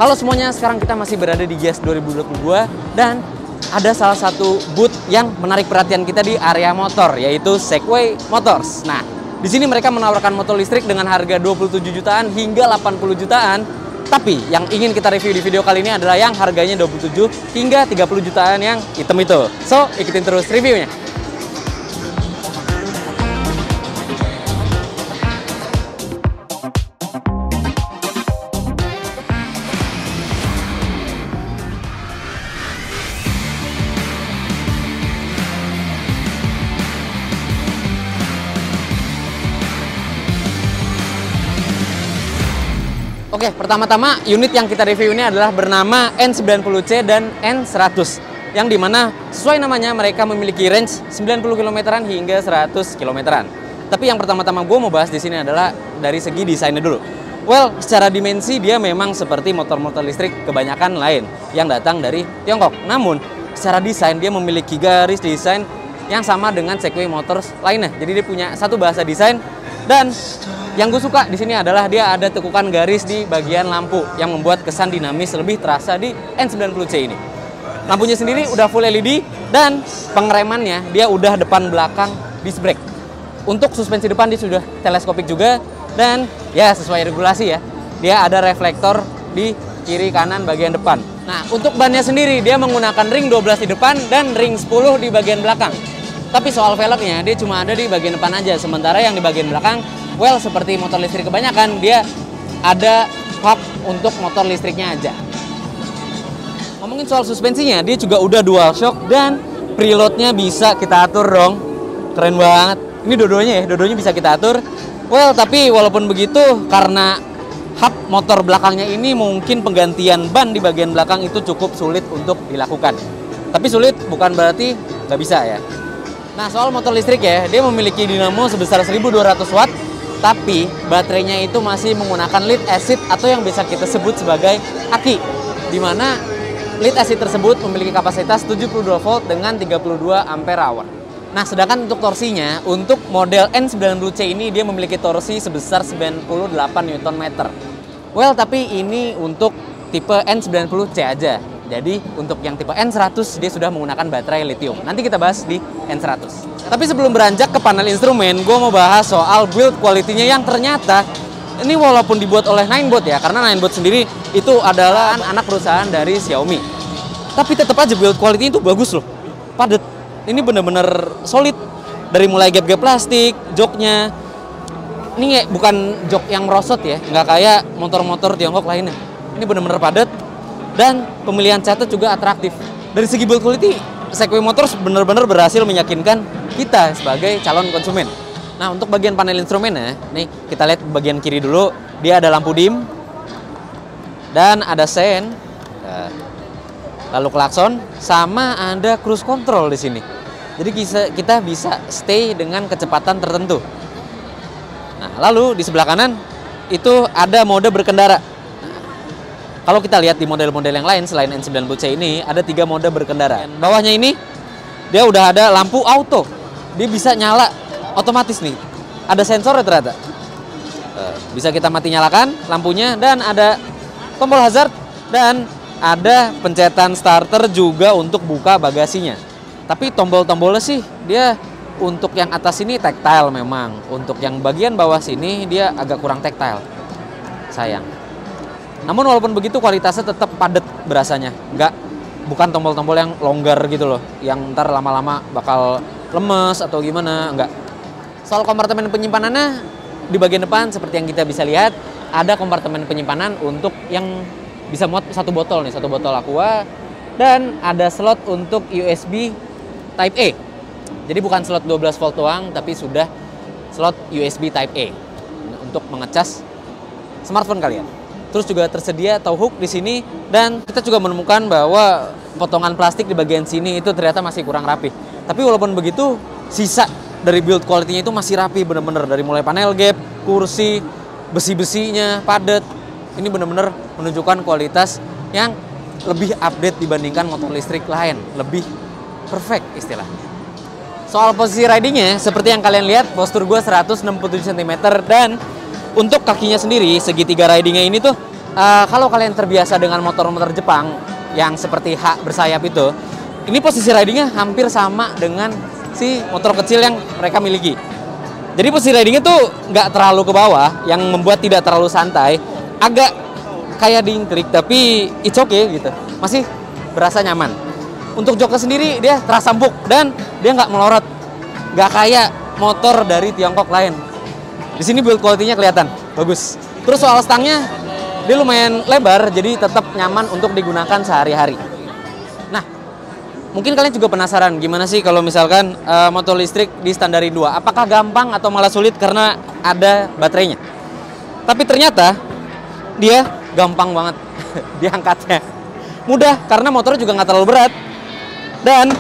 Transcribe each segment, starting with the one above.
Halo semuanya, sekarang kita masih berada di GIIAS 2022 dan ada salah satu booth yang menarik perhatian kita di area motor, yaitu Segway Motors. Nah, di sini mereka menawarkan motor listrik dengan harga 27 jutaan hingga 80 jutaan. Tapi yang ingin kita review di video kali ini adalah yang harganya 27 hingga 30 jutaan yang hitam itu. So, ikutin terus reviewnya. Oke, pertama-tama unit yang kita review ini adalah bernama N90C dan N100. Yang dimana sesuai namanya mereka memiliki range 90 km hingga 100 km. Tapi yang pertama-tama gue mau bahas di sini adalah dari segi desainnya dulu. Well, secara dimensi dia memang seperti motor-motor listrik kebanyakan lain yang datang dari Tiongkok. Namun, secara desain dia memiliki garis desain yang sama dengan Segway Motors lainnya. Jadi dia punya satu bahasa desain. Dan yang gue suka di sini adalah dia ada tekukan garis di bagian lampu yang membuat kesan dinamis lebih terasa di N90C ini. Lampunya sendiri udah full LED dan pengeremannya dia udah depan belakang disc brake. Untuk suspensi depan dia sudah teleskopik juga dan ya sesuai regulasi ya. Dia ada reflektor di kiri kanan bagian depan. Nah, untuk bannya sendiri dia menggunakan ring 12 di depan dan ring 10 di bagian belakang. Tapi soal velgnya dia cuma ada di bagian depan aja, sementara yang di bagian belakang, well, seperti motor listrik kebanyakan, dia ada hub untuk motor listriknya aja. Ngomongin soal suspensinya, dia juga udah dual shock dan preloadnya bisa kita atur dong. Keren banget. Ini dua-duanya bisa kita atur. Well, tapi walaupun begitu, karena hub motor belakangnya ini mungkin penggantian ban di bagian belakang itu cukup sulit untuk dilakukan. Tapi sulit bukan berarti nggak bisa ya. Nah, soal motor listrik ya, dia memiliki dinamo sebesar 1200 watt, tapi baterainya itu masih menggunakan lead acid atau yang bisa kita sebut sebagai aki, di mana lead acid tersebut memiliki kapasitas 72 volt dengan 32 ampere hour. Nah, sedangkan untuk torsinya, untuk model N90C ini dia memiliki torsi sebesar 98 Nm. Well, tapi ini untuk tipe N90C aja. Jadi untuk yang tipe N100 dia sudah menggunakan baterai lithium. Nanti kita bahas di N100. Tapi sebelum beranjak ke panel instrumen, gue mau bahas soal build quality-nya yang ternyata ini walaupun dibuat oleh Ninebot ya, karena Ninebot sendiri itu adalah anak perusahaan dari Xiaomi. Tapi tetap aja build quality itu bagus loh, padat. Ini bener-bener solid. Dari mulai gap-gap plastik, joknya. Ini bukan jok yang merosot ya, nggak kayak motor-motor Tiongkok lainnya. Ini bener-bener padat. Dan pemilihan catnya juga atraktif. Dari segi build quality, Segway Motors benar-benar berhasil meyakinkan kita sebagai calon konsumen. Nah, untuk bagian panel instrumennya, nih kita lihat bagian kiri dulu, dia ada lampu dim dan ada sen, lalu klakson, sama ada cruise control di sini. Jadi kita bisa stay dengan kecepatan tertentu. Nah, lalu di sebelah kanan itu ada mode berkendara. Kalau kita lihat di model-model yang lain selain N90C ini, ada 3 mode berkendara. Bawahnya ini, dia udah ada lampu auto. Dia bisa nyala otomatis nih. Ada sensornya ternyata. Bisa kita mati nyalakan lampunya, dan ada tombol hazard, dan ada pencetan starter juga untuk buka bagasinya. Tapi tombol-tombolnya sih, dia untuk yang atas ini tactile memang. Untuk yang bagian bawah sini, dia agak kurang tactile. Sayang. Namun walaupun begitu kualitasnya tetap padat berasanya, bukan tombol-tombol yang longgar gitu loh, yang ntar lama-lama bakal lemes atau gimana, enggak. Soal kompartemen penyimpanannya di bagian depan seperti yang kita bisa lihat, ada kompartemen penyimpanan untuk yang bisa muat satu botol aqua, dan ada slot untuk USB Type A. Jadi bukan slot 12 volt doang, tapi sudah slot USB Type A untuk mengecas smartphone kalian. Terus juga tersedia tow hook di sini, dan kita juga menemukan bahwa potongan plastik di bagian sini itu ternyata masih kurang rapi. Tapi walaupun begitu, sisa dari build quality-nya itu masih rapi bener-bener, dari mulai panel gap, kursi, besi-besinya padat. Ini bener-bener menunjukkan kualitas yang lebih update dibandingkan motor listrik lain, lebih perfect istilahnya. Soal posisi ridingnya, seperti yang kalian lihat, postur gue 167 cm, dan untuk kakinya sendiri, segitiga ridingnya ini tuh Kalau kalian terbiasa dengan motor-motor Jepang yang seperti H bersayap itu, ini posisi ridingnya hampir sama dengan si motor kecil yang mereka miliki. Jadi posisi ridingnya tuh nggak terlalu ke bawah, yang membuat tidak terlalu santai, agak kayak diingklik, tapi it's okay gitu, masih berasa nyaman. Untuk joknya sendiri dia terasa empuk dan dia nggak melorot, nggak kayak motor dari Tiongkok lain. Di sini build quality-nya kelihatan bagus. Terus soal stangnya, dia lumayan lebar, jadi tetap nyaman untuk digunakan sehari-hari. Nah, mungkin kalian juga penasaran gimana sih kalau misalkan motor listrik di standarin 2. Apakah gampang atau malah sulit karena ada baterainya? Tapi ternyata dia gampang banget diangkatnya. Mudah karena motornya juga nggak terlalu berat. Dan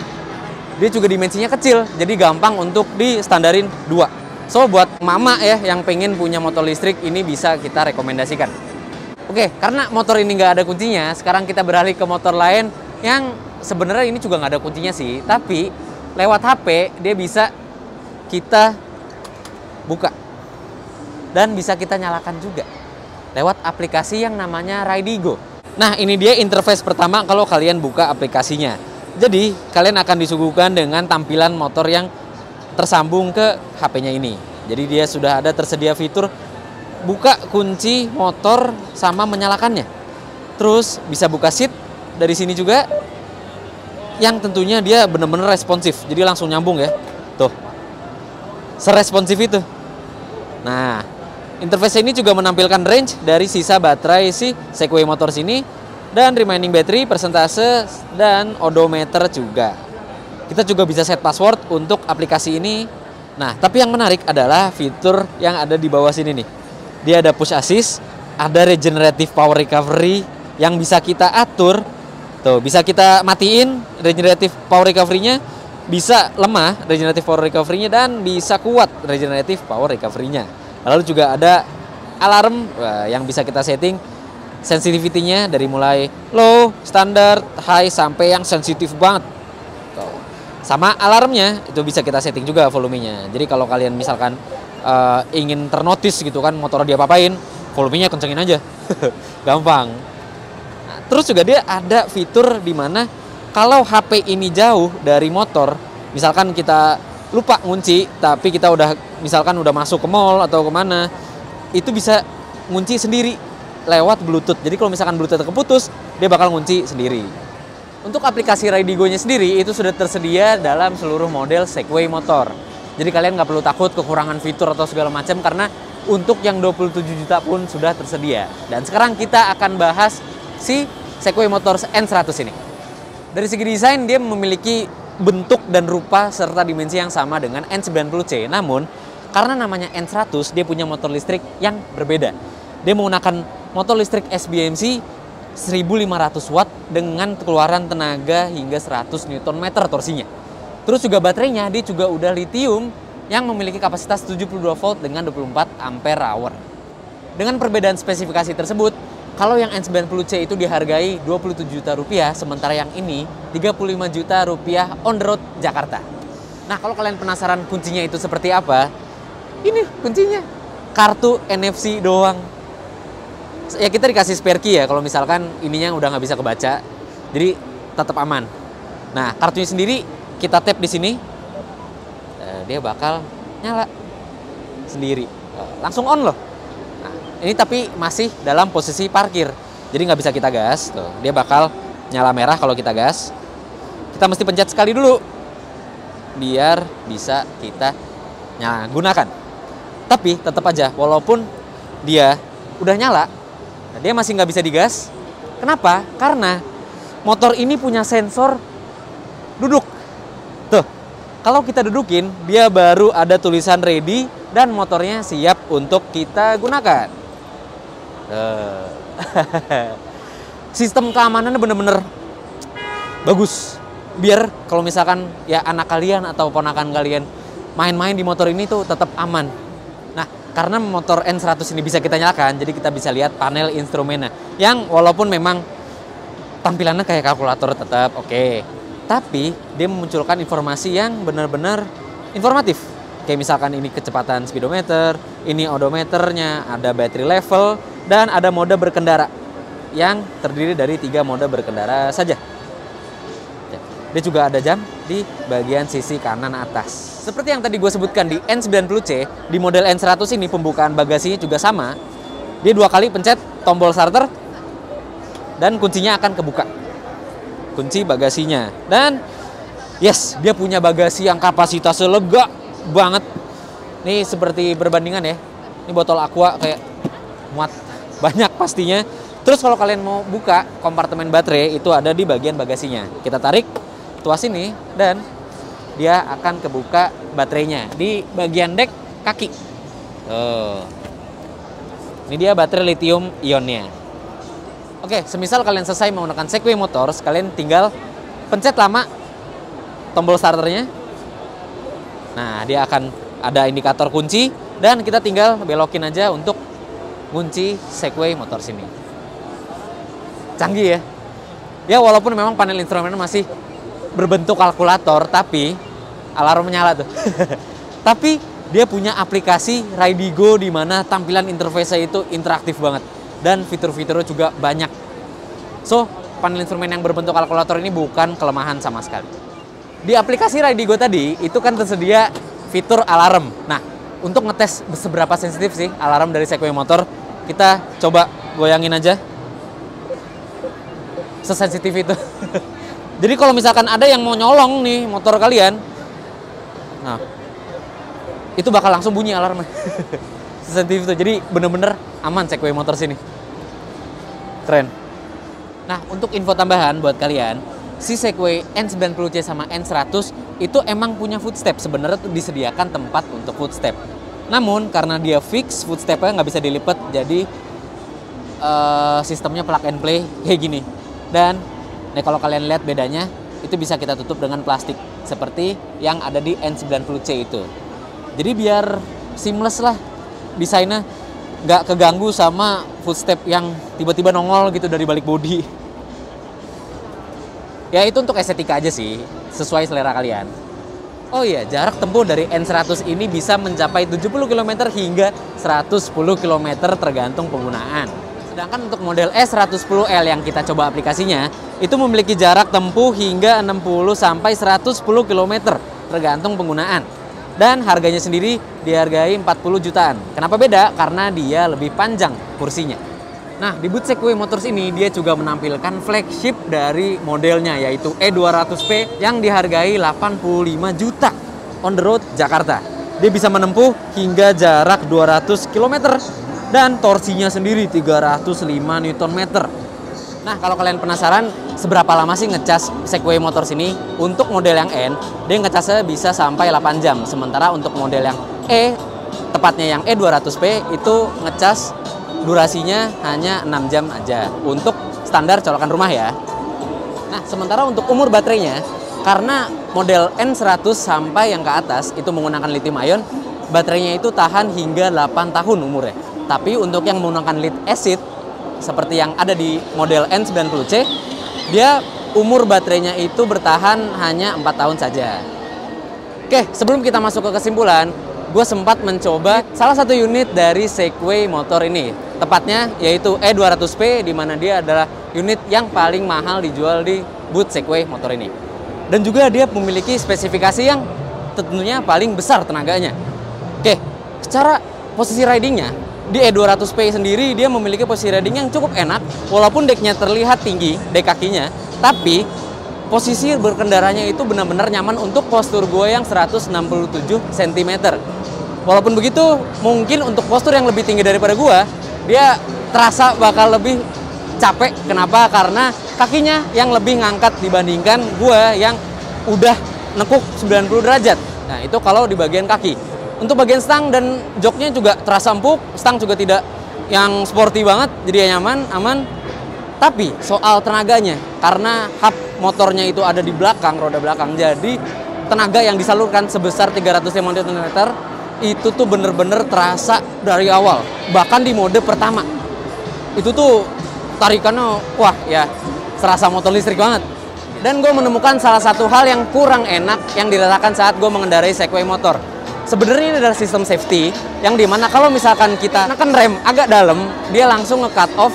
dia juga dimensinya kecil, jadi gampang untuk di standarin 2. So, buat mama ya yang pengen punya motor listrik, ini bisa kita rekomendasikan. Oke, karena motor ini nggak ada kuncinya, sekarang kita beralih ke motor lain yang sebenarnya ini juga nggak ada kuncinya sih, tapi lewat HP dia bisa kita buka dan bisa kita nyalakan juga lewat aplikasi yang namanya Ridigo. Nah, ini dia interface pertama kalau kalian buka aplikasinya. Jadi, kalian akan disuguhkan dengan tampilan motor yang tersambung ke HP-nya ini. Jadi, dia sudah ada tersedia fitur buka kunci motor sama menyalakannya. Terus, bisa buka seat dari sini juga. Yang tentunya dia benar-benar responsif. Jadi, langsung nyambung ya. Tuh. Seresponsif itu. Nah, interface ini juga menampilkan range dari sisa baterai si Segway Motors ini. Dan remaining battery, persentase, dan odometer juga. Kita juga bisa set password untuk aplikasi ini. Nah, tapi yang menarik adalah fitur yang ada di bawah sini nih. Dia ada push assist, ada regenerative power recovery yang bisa kita atur. Tuh, bisa kita matiin regenerative power recovery-nya, bisa lemah regenerative power recovery-nya, dan bisa kuat regenerative power recovery-nya. Lalu juga ada alarm yang bisa kita setting sensitivity-nya dari mulai low, standar, high, sampai yang sensitif banget. Tuh. Sama alarmnya itu bisa kita setting juga volumenya. Jadi kalau kalian misalkan ingin ternotis gitu kan motor dia apain, volumenya kencengin aja. Gampang. Nah, terus juga dia ada fitur di mana kalau HP ini jauh dari motor, misalkan kita lupa ngunci, tapi kita misalkan udah masuk ke mall atau kemana, itu bisa ngunci sendiri lewat Bluetooth. Jadi kalau misalkan Bluetooth keputus, dia bakal ngunci sendiri. Untuk aplikasi Ridigo-nya sendiri, itu sudah tersedia dalam seluruh model Segway motor. Jadi kalian nggak perlu takut kekurangan fitur atau segala macam, karena untuk yang 27 juta pun sudah tersedia. Dan sekarang kita akan bahas si Segway Motors N100 ini. Dari segi desain, dia memiliki bentuk dan rupa serta dimensi yang sama dengan N90C. Namun, karena namanya N100, dia punya motor listrik yang berbeda. Dia menggunakan motor listrik SBMC 1500 watt dengan keluaran tenaga hingga 100 Nm torsinya. Terus juga baterainya dia juga udah lithium yang memiliki kapasitas 72 volt dengan 24 ampere hour. Dengan perbedaan spesifikasi tersebut, kalau yang N90C itu dihargai 27 juta rupiah, sementara yang ini 35 juta rupiah on the road Jakarta. Nah, kalau kalian penasaran kuncinya itu seperti apa, ini kuncinya. Kartu NFC doang. Ya kita dikasih spare key ya kalau misalkan ininya udah nggak bisa kebaca, jadi tetap aman. Nah, kartunya sendiri kita tap di sini, dia bakal nyala sendiri, langsung on loh. Nah, ini tapi masih dalam posisi parkir, jadi nggak bisa kita gas. Tuh, dia bakal nyala merah kalau kita gas. Kita mesti pencet sekali dulu, biar bisa kita gunakan. Tapi tetap aja, walaupun dia udah nyala, dia masih nggak bisa digas. Kenapa? Karena motor ini punya sensor duduk. Tuh, kalau kita dudukin, dia baru ada tulisan ready dan motornya siap untuk kita gunakan. Sistem keamanannya bener-bener bagus. Biar kalau misalkan ya anak kalian atau ponakan kalian main-main di motor ini tuh tetap aman. Nah, karena motor N100 ini bisa kita nyalakan, jadi kita bisa lihat panel instrumennya. Yang walaupun memang tampilannya kayak kalkulator tetap oke. Tapi dia memunculkan informasi yang benar-benar informatif. Kayak misalkan ini kecepatan speedometer, ini odometernya, ada battery level, dan ada mode berkendara. yang terdiri dari 3 mode berkendara saja. Dia juga ada jam di bagian sisi kanan atas. Seperti yang tadi gue sebutkan di N90C, di model N100 ini pembukaan bagasinya juga sama. Dia 2 kali pencet tombol starter dan kuncinya akan kebuka. Kunci bagasinya. Dan yes, dia punya bagasi yang kapasitasnya lega banget. Ini seperti berbandingan ya. Ini botol aqua kayak muat banyak pastinya. Terus kalau kalian mau buka kompartemen baterai itu ada di bagian bagasinya. Kita tarik tuas ini dan dia akan kebuka baterainya di bagian dek kaki. Ini dia baterai lithium ionnya. Oke, semisal kalian selesai menggunakan Segway Motors, kalian tinggal pencet lama tombol starternya. Nah, dia akan ada indikator kunci dan kita tinggal belokin aja untuk kunci Segway Motors ini. Canggih ya. Ya walaupun memang panel instrumennya masih berbentuk kalkulator, tapi alarm menyala tuh. Tapi dia punya aplikasi Ridigo di mana tampilan interface-nya itu interaktif banget dan fitur-fiturnya juga banyak. So, panel instrumen yang berbentuk kalkulator ini bukan kelemahan sama sekali. Di aplikasi Ridigo tadi itu kan tersedia fitur alarm. Nah, untuk ngetes seberapa sensitif sih alarm dari Segway Motor, kita coba goyangin aja. Sesensitif itu. Jadi kalau misalkan ada yang mau nyolong nih motor kalian, nah itu bakal langsung bunyi alarmnya. Sesensitif itu. Jadi bener-bener aman Segway Motor sini. Keren. Nah, untuk info tambahan buat kalian, si Segway N90C sama N100 itu emang punya footstep. Sebenarnya tuh disediakan tempat untuk footstep. Namun karena dia fix, footstepnya nggak bisa dilipat, jadi sistemnya plug and play kayak gini. Dan nah, kalau kalian lihat bedanya, itu bisa kita tutup dengan plastik seperti yang ada di N90C itu. Jadi biar seamless lah desainnya, nggak keganggu sama footstep yang tiba-tiba nongol gitu dari balik bodi. Ya itu untuk estetika aja sih, sesuai selera kalian. Oh iya, jarak tempuh dari N100 ini bisa mencapai 70 km hingga 110 km tergantung penggunaan. Sedangkan untuk model S110L yang kita coba aplikasinya, itu memiliki jarak tempuh hingga 60 sampai 110 km tergantung penggunaan. Dan harganya sendiri dihargai 40 jutaan. Kenapa beda? Karena dia lebih panjang kursinya. Nah, di booth Segway Motors ini dia juga menampilkan flagship dari modelnya, yaitu E200P yang dihargai 85 juta on the road Jakarta. Dia bisa menempuh hingga jarak 200 km. Dan torsinya sendiri 305 Nm. Nah, kalau kalian penasaran seberapa lama sih ngecas Segway Motors ini, untuk model yang N, dia ngecasnya bisa sampai 8 jam. Sementara untuk model yang E, tepatnya yang E200P, itu ngecas durasinya hanya 6 jam aja. Untuk standar colokan rumah ya. Nah, sementara untuk umur baterainya, karena model N100 sampai yang ke atas itu menggunakan lithium ion, baterainya itu tahan hingga 8 tahun umurnya. Tapi untuk yang menggunakan lead acid seperti yang ada di model N90C, dia umur baterainya itu bertahan hanya 4 tahun saja. Oke, sebelum kita masuk ke kesimpulan, gue sempat mencoba salah satu unit dari Segway Motor ini. Tepatnya yaitu E200P, di mana dia adalah unit yang paling mahal dijual di booth Segway Motor ini. Dan juga dia memiliki spesifikasi yang tentunya paling besar tenaganya. Oke, secara posisi ridingnya, di E200P sendiri dia memiliki posisi riding yang cukup enak, walaupun deknya terlihat tinggi, dek kakinya, tapi posisi berkendaranya itu benar-benar nyaman untuk postur gue yang 167 cm. Walaupun begitu, mungkin untuk postur yang lebih tinggi daripada gue, dia terasa bakal lebih capek. Kenapa? Karena kakinya yang lebih ngangkat dibandingkan gue yang udah nekuk 90 derajat. Nah, itu kalau di bagian kaki. Untuk bagian stang dan joknya juga terasa empuk, stang juga tidak yang sporty banget, jadi nyaman, aman. Tapi soal tenaganya, karena hub motornya itu ada di belakang, roda belakang, jadi tenaga yang disalurkan sebesar 350 Nm itu tuh bener-bener terasa dari awal. Bahkan di mode pertama, itu tuh tarikannya, wah ya, serasa motor listrik banget. Dan gue menemukan salah satu hal yang kurang enak yang dirasakan saat gue mengendarai Segway Motor. Sebenarnya ini adalah sistem safety yang dimana kalau misalkan kita menekan rem agak dalam, dia langsung nge-cut off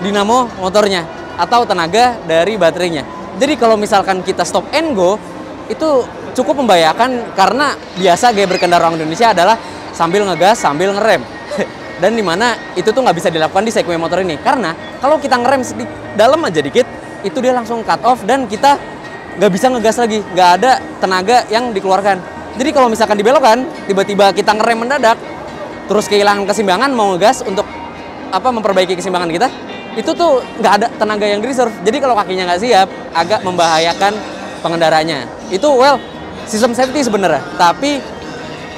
dinamo motornya atau tenaga dari baterainya. Jadi kalau misalkan kita stop and go, itu cukup membahayakan karena biasa gaya berkendara orang Indonesia adalah sambil ngegas, sambil ngerem. Dan dimana itu tuh nggak bisa dilakukan di Segway motor ini. Karena kalau kita ngerem dalam aja dikit, itu dia langsung cut off dan kita nggak bisa ngegas lagi. Nggak ada tenaga yang dikeluarkan. Jadi kalau misalkan dibelokkan, tiba-tiba kita ngerem mendadak, terus kehilangan keseimbangan, mau ngegas untuk memperbaiki keseimbangan kita, itu tuh nggak ada tenaga yang di-reserve. Jadi kalau kakinya nggak siap, agak membahayakan pengendaranya. Itu sistem safety sebenarnya, tapi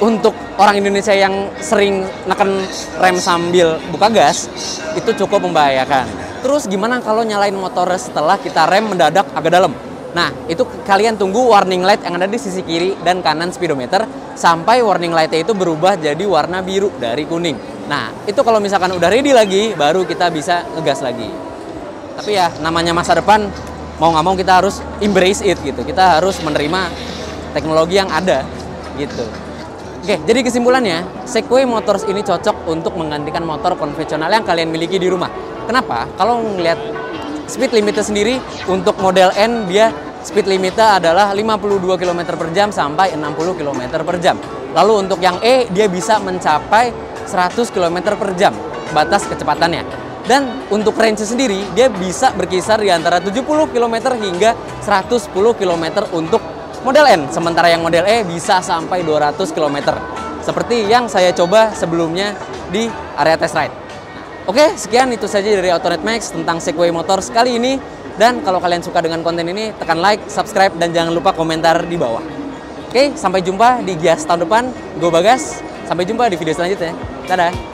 untuk orang Indonesia yang sering neken rem sambil buka gas, itu cukup membahayakan. Terus gimana kalau nyalain motor setelah kita rem mendadak agak dalam? Nah, itu kalian tunggu warning light yang ada di sisi kiri dan kanan speedometer sampai warning lightnya itu berubah jadi warna biru dari kuning. Nah, itu kalau misalkan udah ready lagi, baru kita bisa ngegas lagi. Tapi ya, namanya masa depan, mau nggak mau kita harus embrace it gitu. Kita harus menerima teknologi yang ada gitu. Oke, jadi kesimpulannya, Segway Motors ini cocok untuk menggantikan motor konvensional yang kalian miliki di rumah. Kenapa? Kalau ngelihat speed limitnya sendiri, untuk model N dia speed limitnya adalah 52 km per jam sampai 60 km per jam. Lalu untuk yang E, dia bisa mencapai 100 km per jam batas kecepatannya. Dan untuk range sendiri, dia bisa berkisar di antara 70 km hingga 110 km untuk model N, sementara yang model E bisa sampai 200 km. Seperti yang saya coba sebelumnya di area test ride. Oke, sekian itu saja dari Autonet Max tentang Segway Motors kali ini. Dan kalau kalian suka dengan konten ini, tekan like, subscribe, dan jangan lupa komentar di bawah. Oke, sampai jumpa di Gias tahun depan. Gue Bagas, sampai jumpa di video selanjutnya. Dadah!